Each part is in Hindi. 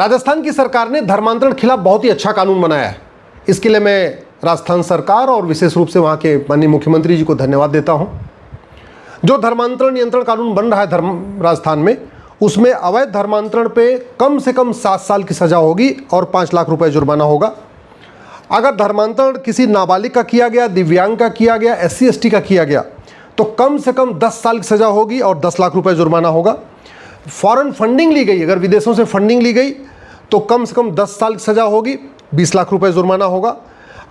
राजस्थान की सरकार ने धर्मांतरण खिलाफ बहुत ही अच्छा कानून बनाया है। इसके लिए मैं राजस्थान सरकार और विशेष रूप से वहाँ के माननीय मुख्यमंत्री जी को धन्यवाद देता हूँ। जो धर्मांतरण नियंत्रण कानून बन रहा है राजस्थान में, उसमें अवैध धर्मांतरण पे कम से कम 7 साल की सज़ा होगी और 5 लाख रुपए जुर्माना होगा। अगर धर्मांतरण किसी नाबालिग का किया गया, दिव्यांग का किया गया, SC ST का किया गया तो कम से कम 10 साल की सज़ा होगी और 10 लाख रुपए जुर्माना होगा। फॉरेन फंडिंग ली गई, अगर विदेशों से फंडिंग ली गई तो कम से कम 10 साल की सज़ा होगी, 20 लाख रुपए जुर्माना होगा।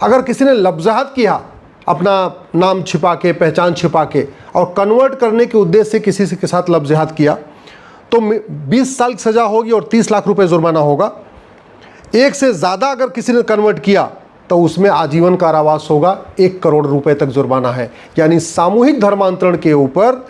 अगर किसी ने लफ्ज़ात किया, अपना नाम छिपा के, पहचान छिपा के और कन्वर्ट करने के उद्देश्य से किसी के साथ लफ्ज़ात किया तो 20 साल की सज़ा होगी और 30 लाख रुपए जुर्माना होगा। एक से ज़्यादा अगर किसी ने कन्वर्ट किया तो उसमें आजीवन कारावास होगा, 1 करोड़ रुपए तक जुर्माना है। यानी सामूहिक धर्मांतरण के ऊपर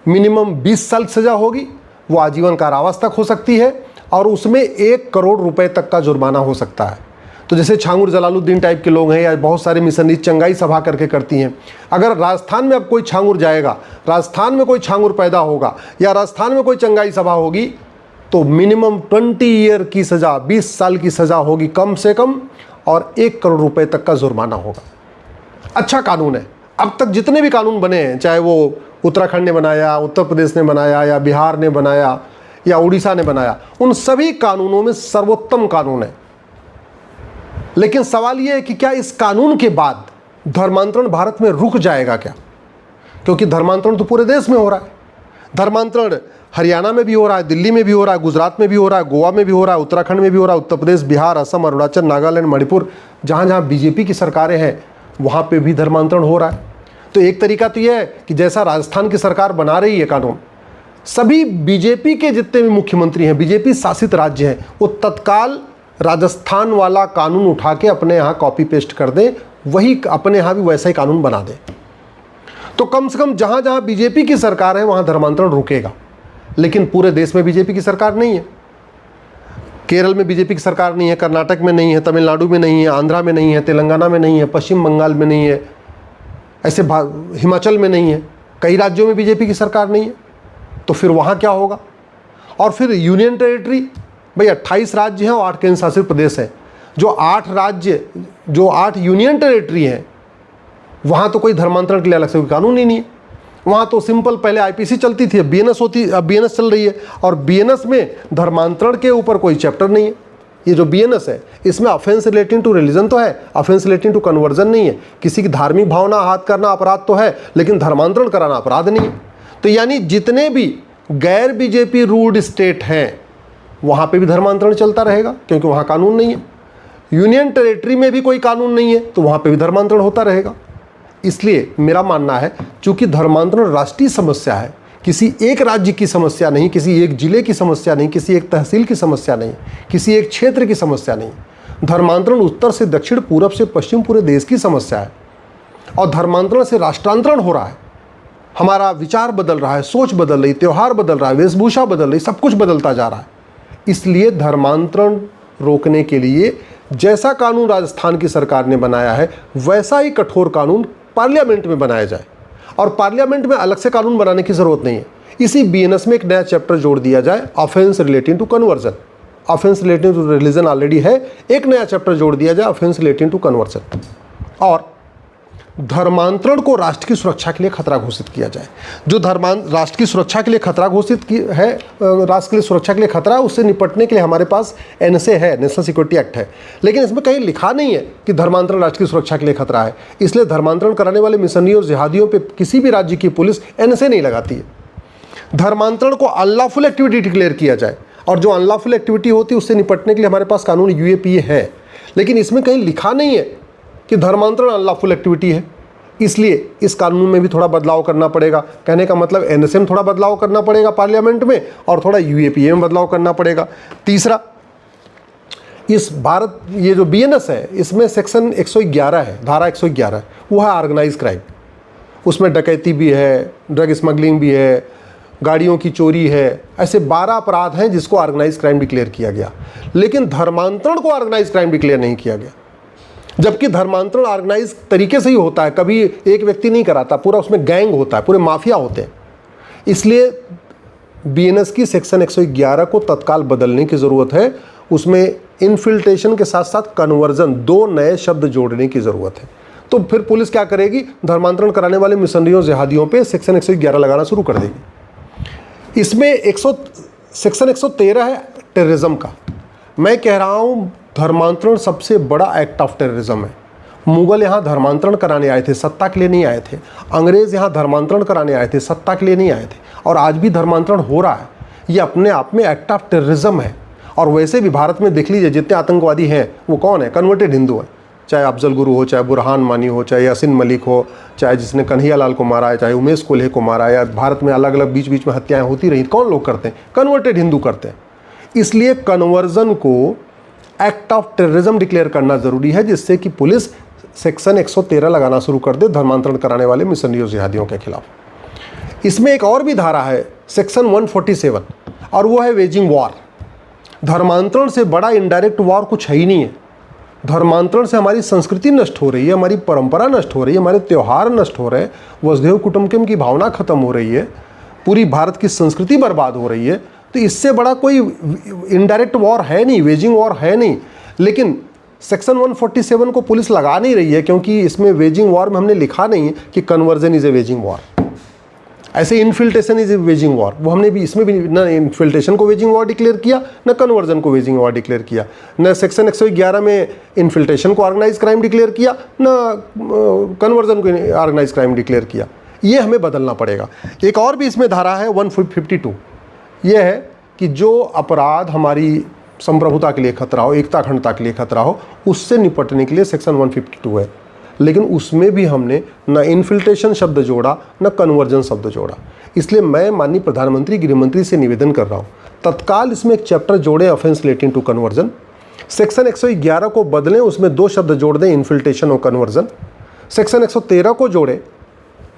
मिनिमम 20 साल की सज़ा होगी, वो आजीवन कारावास तक हो सकती है और उसमें 1 करोड़ रुपए तक का जुर्माना हो सकता है। तो जैसे छांगुर जलालुद्दीन टाइप के लोग हैं या बहुत सारे मिशनरी चंगाई सभा करके करती हैं, अगर राजस्थान में अब कोई छांगुर जाएगा, राजस्थान में कोई छांगुर पैदा होगा या राजस्थान में कोई चंगाई सभा होगी तो मिनिमम 20 ईयर की सज़ा, 20 साल की सज़ा होगी कम से कम और 1 करोड़ रुपए तक का जुर्माना होगा। अच्छा कानून है। अब तक जितने भी कानून बने हैं, चाहे वो उत्तराखंड ने बनाया, उत्तर प्रदेश ने बनाया या बिहार ने बनाया या उड़ीसा ने बनाया, उन सभी कानूनों में सर्वोत्तम कानून है। लेकिन सवाल यह है कि क्या इस कानून के बाद धर्मांतरण भारत में रुक जाएगा क्या? क्योंकि धर्मांतरण तो पूरे देश में हो रहा है। धर्मांतरण हरियाणा में भी हो रहा है, दिल्ली में भी हो रहा है, गुजरात में भी हो रहा है, गोवा में भी हो रहा है, उत्तराखंड में भी हो रहा है, उत्तर प्रदेश, बिहार, असम, अरुणाचल, नागालैंड, मणिपुर, जहाँ जहाँ बीजेपी की सरकारें हैं वहाँ पे भी धर्मांतरण हो रहा है। तो एक तरीका तो यह है कि जैसा राजस्थान की सरकार बना रही है कानून, सभी बीजेपी के जितने भी मुख्यमंत्री हैं, बीजेपी शासित राज्य हैं, वो तत्काल राजस्थान वाला कानून उठा के अपने यहाँ कॉपी पेस्ट कर दें, वही अपने यहाँ भी वैसा ही कानून बना दें। तो कम से कम जहाँ जहाँ बीजेपी की सरकार है वहाँ धर्मांतरण रुकेगा। लेकिन पूरे देश में बीजेपी की सरकार नहीं है। केरल में बीजेपी की सरकार नहीं है, कर्नाटक में नहीं है, तमिलनाडु में नहीं है, आंध्रा में नहीं है, तेलंगाना में नहीं है, पश्चिम बंगाल में नहीं है, ऐसे हिमाचल में नहीं है, कई राज्यों में बीजेपी की सरकार नहीं है। तो फिर वहाँ क्या होगा? और फिर यूनियन टेरिटरी, भाई 28 राज्य हैं और 8 केंद्र शासित प्रदेश हैं। जो 8 राज्य, जो 8 यूनियन टेरिटरी हैं, वहाँ तो कोई धर्मांतरण के लिए अलग से कोई कानून ही नहीं है। वहाँ तो सिंपल पहले IPC चलती थी, अब BNS चल रही है और BNS में धर्मांतरण के ऊपर कोई चैप्टर नहीं है। ये जो BNS है इसमें ऑफेंस रिलेटिंग टू रिलीजन तो है, ऑफेंस रिलेटिंग टू कन्वर्जन नहीं है। किसी की धार्मिक भावना आहत करना अपराध तो है, लेकिन धर्मांतरण कराना अपराध नहीं है। तो यानी जितने भी गैर बीजेपी रूल्ड स्टेट हैं वहाँ पे भी धर्मांतरण चलता रहेगा, क्योंकि वहाँ कानून नहीं है। यूनियन टेरिटरी में भी कोई कानून नहीं है तो वहाँ पे भी धर्मांतरण होता रहेगा। इसलिए मेरा मानना है, चूंकि धर्मांतरण राष्ट्रीय समस्या है, किसी एक राज्य की समस्या नहीं, किसी एक जिले की समस्या नहीं, किसी एक तहसील की समस्या नहीं, किसी एक क्षेत्र की समस्या नहीं। धर्मांतरण उत्तर से दक्षिण, पूरब से पश्चिम पूरे देश की समस्या है। और धर्मांतरण से राष्ट्रांतरण हो रहा है, हमारा विचार बदल रहा है, सोच बदल रही, त्यौहार बदल रहा है, वेशभूषा बदल रही, सब कुछ बदलता जा रहा है। इसलिए धर्मांतरण रोकने के लिए जैसा कानून राजस्थान की सरकार ने बनाया है वैसा ही कठोर कानून पार्लियामेंट में बनाया जाए। और पार्लियामेंट में अलग से कानून बनाने की ज़रूरत नहीं है। इसी BNS में एक नया चैप्टर जोड़ दिया जाए, offence relating to conversion. Offence relating to religion already है, एक नया चैप्टर जोड़ दिया जाए, ऑफेंस रिलेटिंग टू कन्वर्जन। और धर्मांतरण को राष्ट्र की सुरक्षा के लिए खतरा घोषित किया जाए। जो राष्ट्र की सुरक्षा के लिए खतरा घोषित है, राष्ट्र के लिए सुरक्षा के लिए खतरा है, उससे निपटने के लिए हमारे पास NSA है, नेशनल सिक्योरिटी एक्ट है। लेकिन इसमें कहीं लिखा नहीं है कि धर्मांतरण राष्ट्र की सुरक्षा के लिए खतरा है। इसलिए धर्मांतरण कराने वाले मिशनरियों और जिहादियों पर किसी भी राज्य की पुलिस NSA नहीं लगाती है। धर्मांतरण को अनलॉफुल एक्टिविटी डिक्लेयर किया जाए, और जो अनलॉफुल एक्टिविटी होती है उससे निपटने के लिए हमारे पास कानून UAPA है। लेकिन इसमें कहीं लिखा नहीं है कि धर्मांतरण अनलॉफुल एक्टिविटी है। इसलिए इस कानून में भी थोड़ा बदलाव करना पड़ेगा। कहने का मतलब NSA में थोड़ा बदलाव करना पड़ेगा पार्लियामेंट में, और थोड़ा UAPA में बदलाव करना पड़ेगा। तीसरा, इस भारत ये जो BNS है इसमें सेक्शन 111 है, धारा 111, वो है ऑर्गेनाइज क्राइम। उसमें डकैती भी है, ड्रग स्मगलिंग भी है, गाड़ियों की चोरी है, ऐसे 12 अपराध हैं जिसको ऑर्गेनाइज क्राइम डिक्लेयर किया गया। लेकिन धर्मांतरण को ऑर्गेनाइज क्राइम डिक्लेयर नहीं किया गया, जबकि धर्मांतरण ऑर्गेनाइज तरीके से ही होता है। कभी एक व्यक्ति नहीं कराता, पूरा उसमें गैंग होता है, पूरे माफिया होते हैं। इसलिए BNS की सेक्शन 111 को तत्काल बदलने की ज़रूरत है। उसमें इन्फिल्ट्रेशन के साथ साथ कन्वर्जन, 2 नए शब्द जोड़ने की ज़रूरत है। तो फिर पुलिस क्या करेगी, धर्मांतरण कराने वाले मिशनरियों जिहादियों पे सेक्शन 111 लगाना शुरू कर देगी। इसमें सेक्शन 113 है टेररिज्म का। मैं कह रहा हूँ धर्मांतरण सबसे बड़ा एक्ट ऑफ टेररिज्म है। मुगल यहाँ धर्मांतरण कराने आए थे, सत्ता के लिए नहीं आए थे। अंग्रेज़ यहाँ धर्मांतरण कराने आए थे, सत्ता के लिए नहीं आए थे। और आज भी धर्मांतरण हो रहा है। ये अपने आप में एक्ट ऑफ टेररिज्म है। और वैसे भी भारत में देख लीजिए जितने आतंकवादी हैं वो कौन है, कन्वर्टेड हिंदू है। चाहे अफजल गुरु हो, चाहे बुरहान मानी हो, चाहे यासीन मलिक हो, चाहे जिसने कन्हैया लाल को मारा है, चाहे उमेश कोल्हे को मारा है, या भारत में अलग अलग बीच बीच में हत्याएं होती रही, कौन लोग करते हैं, कन्वर्टेड हिंदू करते हैं। इसलिए कन्वर्जन को एक्ट ऑफ टेररिज्म डिक्लेयर करना ज़रूरी है, जिससे कि पुलिस सेक्शन 113 लगाना शुरू कर दे धर्मांतरण कराने वाले मिशनरियों जिहादियों के खिलाफ। इसमें एक और भी धारा है सेक्शन 147, और वो है वेजिंग वॉर। धर्मांतरण से बड़ा इनडायरेक्ट वॉर कुछ है ही नहीं है। धर्मांतरण से हमारी संस्कृति नष्ट हो रही है, हमारी परंपरा नष्ट हो रही है, हमारे त्यौहार नष्ट हो रहे हैं, वसुधैव कुटुंबकम की भावना खत्म हो रही है, पूरी भारत की संस्कृति बर्बाद हो रही है। तो इससे बड़ा कोई इनडायरेक्ट वॉर है नहीं, वेजिंग वॉर है नहीं। लेकिन सेक्शन 147 को पुलिस लगा नहीं रही है, क्योंकि इसमें वेजिंग वॉर में हमने लिखा नहीं है कि conversion is a waging war. ऐसे infiltration is a waging war, वो हमने भी इसमें भी न इन्फिल्ट्रेशन को वेजिंग वॉर डिक्लेयर किया, न कन्वर्जन को वेजिंग वॉर डिक्लेयर किया, न सेक्शन 111 में इन्फिल्ट्रेशन को ऑर्गेनाइज क्राइम डिक्लेयर किया, न कन्वर्जन को ऑर्गेनाइज क्राइम डिक्लेयर किया। ये हमें बदलना पड़ेगा। एक और भी इसमें धारा है 152, ये है कि जो अपराध हमारी संप्रभुता के लिए खतरा हो, एकता अखंडता के लिए खतरा हो, उससे निपटने के लिए सेक्शन 152 है। लेकिन उसमें भी हमने न इन्फिल्ट्रेशन शब्द जोड़ा, न कन्वर्जन शब्द जोड़ा। इसलिए मैं माननीय प्रधानमंत्री, गृहमंत्री से निवेदन कर रहा हूँ, तत्काल इसमें एक चैप्टर जोड़े offence relating to conversion. Section 111 को बदलें, उसमें 2 शब्द जोड़ दें, इन्फिल्ट्रेशन और कन्वर्जन। सेक्शन 113 को जोड़ें,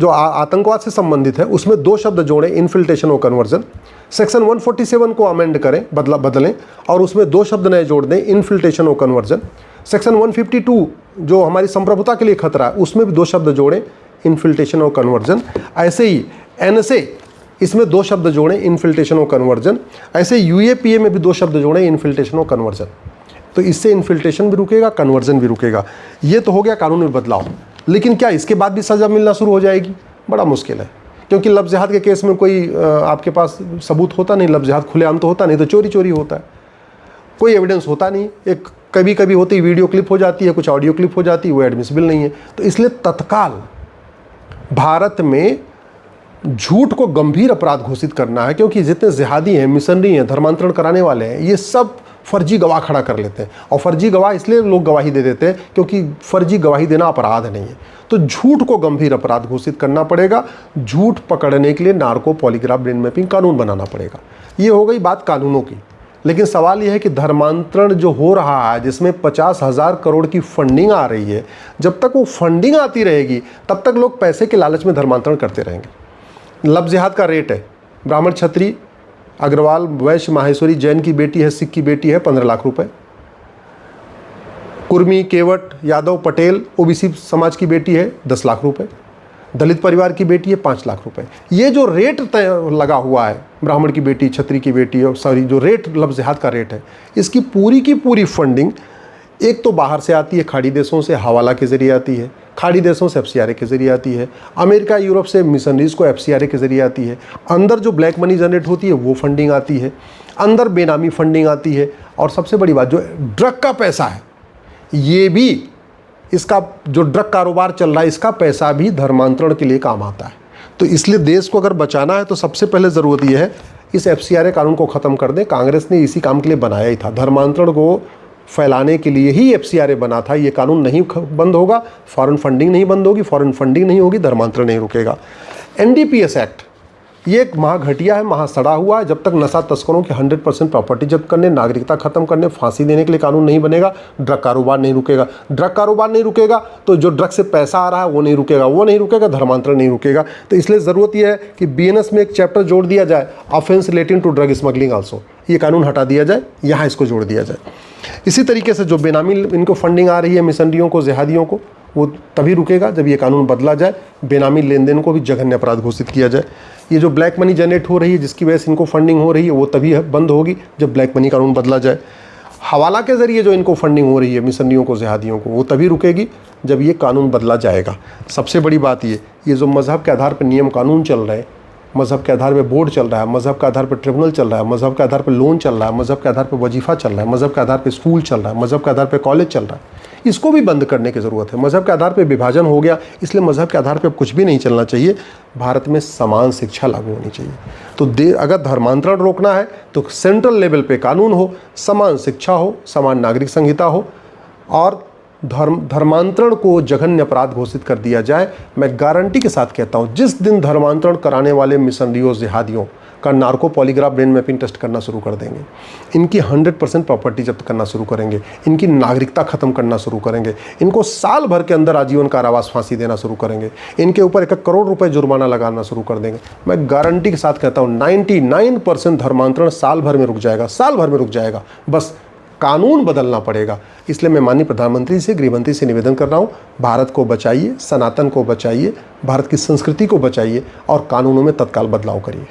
जो आतंकवाद से संबंधित है, उसमें 2 शब्द जोड़ें, इन्फिल्ट्रेशन और कन्वर्जन। सेक्शन 147 को अमेंड करें, बदलें, और उसमें 2 शब्द नए जोड़ दें, इन्फिल्ट्रेशन और कन्वर्जन। सेक्शन 152 जो हमारी संप्रभुता के लिए खतरा है, उसमें भी 2 शब्द जोड़ें, इन्फिल्ट्रेशन और कन्वर्जन। ऐसे ही NSA, इसमें 2 शब्द जोड़ें, इन्फिल्ट्रेशन और कन्वर्जन। ऐसे UAPA में भी 2 शब्द जोड़ें, इन्फिल्ट्रेशन और कन्वर्जन। तो इससे इन्फिल्ट्रेशन भी रुकेगा, कन्वर्जन भी रुकेगा। ये तो हो गया कानून में बदलाव। लेकिन क्या इसके बाद भी सज़ा मिलना शुरू हो जाएगी? बड़ा मुश्किल है, क्योंकि लफ्ज़ जिहाद के केस में कोई आपके पास सबूत होता नहीं। लफ्ज़ जिहाद खुलेआम तो होता नहीं, तो चोरी चोरी होता है, कोई एविडेंस होता नहीं। एक कभी कभी होती वीडियो क्लिप हो जाती है, कुछ ऑडियो क्लिप हो जाती है, वो एडमिसिबल नहीं है। तो इसलिए तत्काल भारत में झूठ को गंभीर अपराध घोषित करना है, क्योंकि जितने जिहादी हैं, मिशनरी हैं, धर्मांतरण कराने वाले हैं, ये सब फर्जी गवाह खड़ा कर लेते हैं। और फर्जी गवाह इसलिए लोग गवाही दे देते हैं क्योंकि फर्जी गवाही देना अपराध नहीं है। तो झूठ को गंभीर अपराध घोषित करना पड़ेगा। झूठ पकड़ने के लिए नार्को पॉलीग्राफ ब्रेन मैपिंग कानून बनाना पड़ेगा। ये हो गई बात कानूनों की। लेकिन सवाल यह है कि धर्मांतरण जो हो रहा है, जिसमें 50,000 करोड़ की फंडिंग आ रही है, जब तक वो फंडिंग आती रहेगी तब तक लोग पैसे के लालच में धर्मांतरण करते रहेंगे। लफ्ज़ जिहाद का रेट है, ब्राह्मण, क्षत्रिय, अग्रवाल, वैश्य, माहेश्वरी, जैन की बेटी है, सिख की बेटी है 15 लाख रुपए, कुर्मी, केवट, यादव, पटेल, ओबीसी समाज की बेटी है 10 लाख रुपए, दलित परिवार की बेटी है 5 लाख रुपए। ये जो रेट तय लगा हुआ है, ब्राह्मण की बेटी, क्षत्रिय की बेटी, और सॉरी जो रेट लफ्ज़ जिहाद का रेट है, इसकी पूरी की पूरी फंडिंग एक तो बाहर से आती है, खाड़ी देशों से हवाला के ज़रिए आती है, खाड़ी देशों से FCRA के ज़रिए आती है, अमेरिका यूरोप से मिशनरीज़ को FCRA के ज़रिए आती है, अंदर जो ब्लैक मनी जनरेट होती है वो फंडिंग आती है, अंदर बेनामी फंडिंग आती है, और सबसे बड़ी बात जो ड्रग का पैसा है, ये भी, इसका जो ड्रग कारोबार चल रहा है, इसका पैसा भी धर्मांतरण के लिए काम आता है। तो इसलिए देश को अगर बचाना है तो सबसे पहले ज़रूरत यह है इस FCRA कानून को ख़त्म कर दें। कांग्रेस ने इसी काम के लिए बनाया ही था, धर्मांतरण को फैलाने के लिए ही FCRA बना था। ये कानून नहीं बंद होगा, फॉरेन फंडिंग नहीं बंद होगी, फॉरेन फंडिंग नहीं होगी, धर्मांतरण नहीं रुकेगा। NDPS एक्ट ये एक महाघटिया है, महासड़ा हुआ है। जब तक नशा तस्करों की 100% प्रॉपर्टी जब्त करने, नागरिकता खत्म करने, फांसी देने के लिए कानून नहीं बनेगा, ड्रग कारोबार नहीं रुकेगा। ड्रग कारोबार नहीं रुकेगा तो जो ड्रग से पैसा आ रहा है वो नहीं रुकेगा, वो नहीं रुकेगा, धर्मांतरण नहीं रुकेगा। तो इसलिए ज़रूरत यह है कि BNS में एक चैप्टर जोड़ दिया जाए, offence relating to drug smuggling also. ये कानून हटा दिया जाए, यहाँ इसको जोड़ दिया जाए। इसी तरीके से जो बेनामी इनको फंडिंग आ रही है, मिशनरियों को, जिहादियों को, वो तभी रुकेगा जब ये कानून बदला जाए, बेनामी लेन देन को भी जघन्य अपराध घोषित किया जाए। ये जो ब्लैक मनी जनरेट हो रही है, जिसकी वजह से इनको फंडिंग हो रही है, वो तभी बंद होगी जब ब्लैक मनी कानून बदला जाए। हवाला के ज़रिए जो इनको फंडिंग हो रही है मिशनरियों को, जिहादियों को, वो तभी रुकेगी जब ये कानून बदला जाएगा। सबसे बड़ी बात ये जो मज़हब के आधार पर नियम कानून चल रहे हैं, मज़हब के आधार पर बोर्ड चल रहा है, मज़हब के आधार पर ट्रिब्यूनल चल रहा है, मज़हब के आधार पर लोन चल रहा है, मज़हब के आधार पर वजीफ़ा चल रहा है, मज़हब के आधार पर स्कूल चल रहा है, मज़हब के आधार पर कॉलेज चल रहा है, इसको भी बंद करने की ज़रूरत है। मज़हब के आधार पर विभाजन हो गया, इसलिए मज़हब के आधार पर अब कुछ भी नहीं चलना चाहिए। भारत में समान शिक्षा लागू होनी चाहिए। तो अगर धर्मांतरण रोकना है तो सेंट्रल लेवल पे कानून हो, समान शिक्षा हो, समान नागरिक संहिता हो और धर्मांतरण को जघन्य अपराध घोषित कर दिया जाए। मैं गारंटी के साथ कहता हूँ, जिस दिन धर्मांतरण कराने वाले मिशनरियों, जिहादियों का narco polygraph brain mapping test करना शुरू कर देंगे, इनकी 100% प्रॉपर्टी जब्त करना शुरू करेंगे, इनकी नागरिकता खत्म करना शुरू करेंगे, इनको साल भर के अंदर आजीवन कारावास फांसी देना शुरू करेंगे, इनके ऊपर 1 करोड़ रुपए जुर्माना लगाना शुरू कर देंगे। मैं गारंटी के साथ कहता हूँ 99% धर्मांतरण साल भर में रुक जाएगा, साल भर में रुक जाएगा। बस कानून बदलना पड़ेगा। इसलिए मैं माननीय प्रधानमंत्री से, गृहमंत्री से निवेदन कर रहा हूँ, भारत को बचाइए, सनातन को बचाइए, भारत की संस्कृति को बचाइए और कानूनों में तत्काल बदलाव करिए।